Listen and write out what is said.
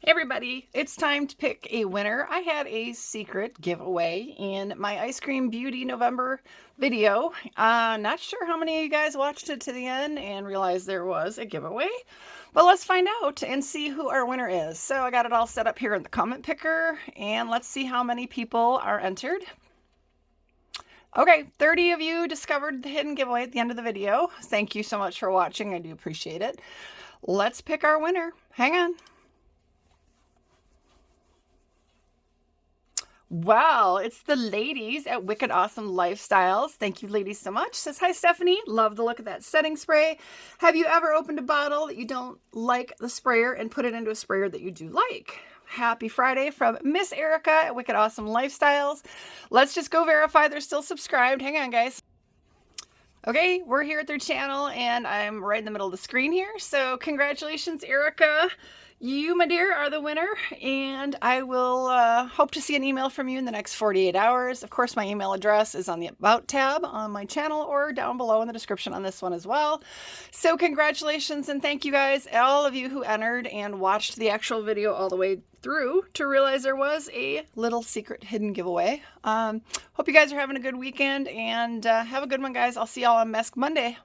Everybody, it's time to pick a winner. I had a secret giveaway in my Ice Cream Beauty November video. Not sure how many of you guys watched it to the end and realized there was a giveaway, but let's find out and see who our winner is. So I got it all set up here in the comment picker, and let's see how many people are entered. Okay, 30 of you discovered the hidden giveaway at the end of the video. Thank you so much for watching. I do appreciate it. Let's pick our winner. Hang on. Wow, it's the ladies at Wicked Awesome Lifestyles. Thank you, ladies, so much. Says, hi, Stephanie. Love the look of that setting spray. Have you ever opened a bottle that you don't like the sprayer and put it into a sprayer that you do like? Happy Friday from Miss Erica at Wicked Awesome Lifestyles. Let's just go verify they're still subscribed. Hang on, guys. Okay, we're here at their channel, and I'm right in the middle of the screen here. So congratulations, Erica. You, my dear, are the winner, and I will hope to see an email from you in the next 48 hours. Of course, my email address is on the About tab on my channel or down below in the description on this one as well. So congratulations, and thank you guys, all of you who entered and watched the actual video all the way through to realize there was a little secret hidden giveaway. Hope you guys are having a good weekend, and have a good one, guys. I'll see y'all on Mask Monday.